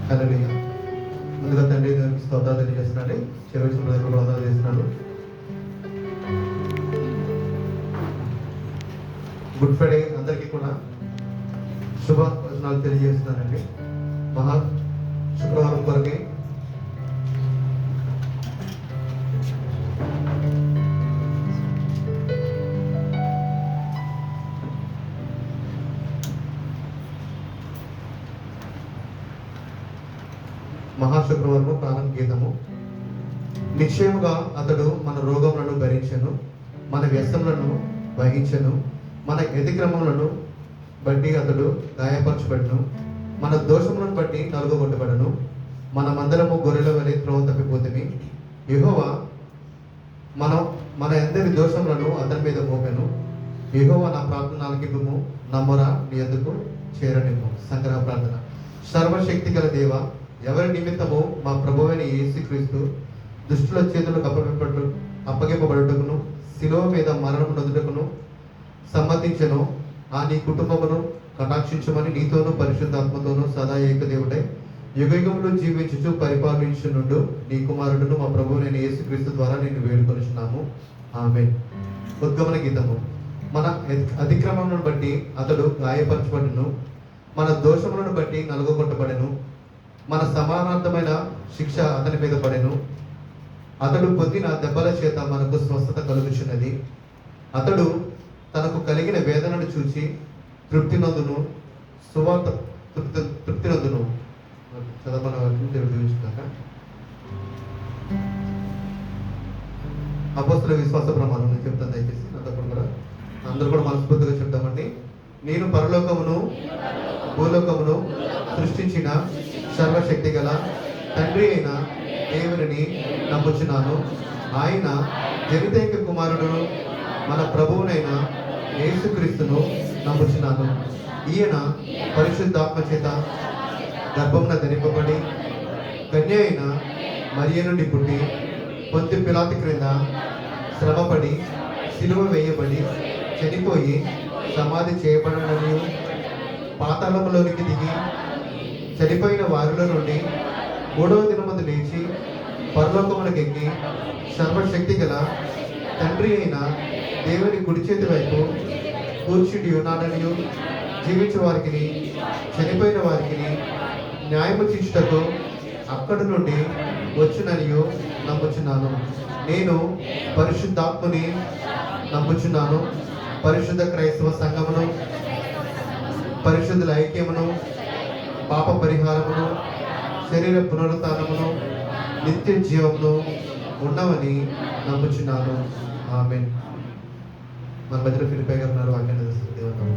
హల్లెలూయా. ముందుగా తండ్రి దేవునికి స్తోత్రాలు తెలియజేస్తున్నాను. చివరి వందనాలు చేస్తున్నాను. గుడ్ ఫ్రైడే అందరికీ కూడా శుభ వచనాలు తెలియజేస్తున్నానండి. మహా శుక్రవారం కొరకే మహాశుక్రవారము ప్రాణం గీతము. నిశ్చయముగా అతడు మన రోగములను భరించెను, మన వ్యసనములను వహించెను, మన అతిక్రమములను బట్టి అతడు గాయపరచబడెను, మన దోషములను బట్టి నలుగగొట్టబడెను. మనమందరము గొర్రెల వలె త్రోవ తప్పిపోతిమి. యెహోవా మన అందరి దోషములను అతని మీద మోపెను. యెహోవా నా ప్రార్థన ఆలకింపుము, నా మొర నీ యొద్దకు చేరనిమ్ము. సంగ్రహ ప్రార్థన. సర్వశక్తి గల దేవ, ఎవరి నిమిత్తము మా ప్రభువైన యేసుక్రీస్తు దుష్టుల చేతులకు అప్పగింపబడుటకును శిలువ మీద మరణము నొందుటకును సమ్మతించెను, ఆ నీ కుటుంబమును కటాక్షించమని నీతోనూ పరిశుద్ధాత్మతోనూ సదా ఏకదేవుడై యుగయుగములు జీవించుచు పరిపాలించునుండు నీ కుమారుడును మా ప్రభువైన యేసుక్రీస్తు ద్వారా నేను వేడుకొనుచున్నాము. ఆమేన్. ఉద్గమన గీతము. మన అతిక్రమములను బట్టి అతడు గాయపరచబడును, మన దోషములను బట్టి నలుగగొట్టబడెను, మన సమానార్థమైన శిక్ష అతని మీద పడెను. అతడు పొందిన దెబ్బల చేత మనకు స్వస్థత కలుగుచున్నది. అతడు తనకు కలిగిన వేదనను చూచి తృప్తి నందును. చదవనుగాక. అపోస్తుల విశ్వాస ప్రమాణం నేను చెప్తాను, దయచేసి నాతో కూడా అందరూ కూడా మనస్ఫూర్తిగా చెప్తామండి. నేను పరలోకమును భూలోకమును సృష్టించిన సర్వశక్తి గల తండ్రి అయిన దేవుని నమ్ముచున్నాను. ఆయన జనితైక కుమారుడును మన ప్రభువునైన యేసుక్రీస్తును నమ్ముచున్నాను. ఈయన పరిశుద్ధాత్మ చేత గర్భమున ధరింపబడి కన్య అయిన మరియ నుండి పుట్టి పొంతి పిలాతు క్రింద శ్రమపడి సిలువ వేయబడి చనిపోయి సమాధి చేయబడనని పాతాళములోనికి దిగి చనిపోయిన వారిలో నుండి మూడవ దినమందు లేచి పరలోకమునకు ఎక్కి సర్వశక్తి గల తండ్రి అయిన దేవుని కుడి చేతి వైపు కూర్చుండి ఉన్నాడనియు జీవించే వారికి చనిపోయిన వారికి న్యాయము తీర్చుటకు అక్కడి నుండి వచ్చుననియు నమ్ముచున్నాను. నేను పరిశుద్ధాత్మని నమ్ముచున్నాను. పరిశుద్ధ క్రైస్తవ సంఘమును, పరిశుద్ధుల ఐక్యమును, పాప పరిహారమును, శరీర పునరుత్థానమును, నిత్య జీవమును ఉన్నవని నమ్ముచున్నాను. ఆమేన్. మన మధ్యలో ఫిలిప్పై గారు ఉన్నారు. వాక్యాన్ని దేవుని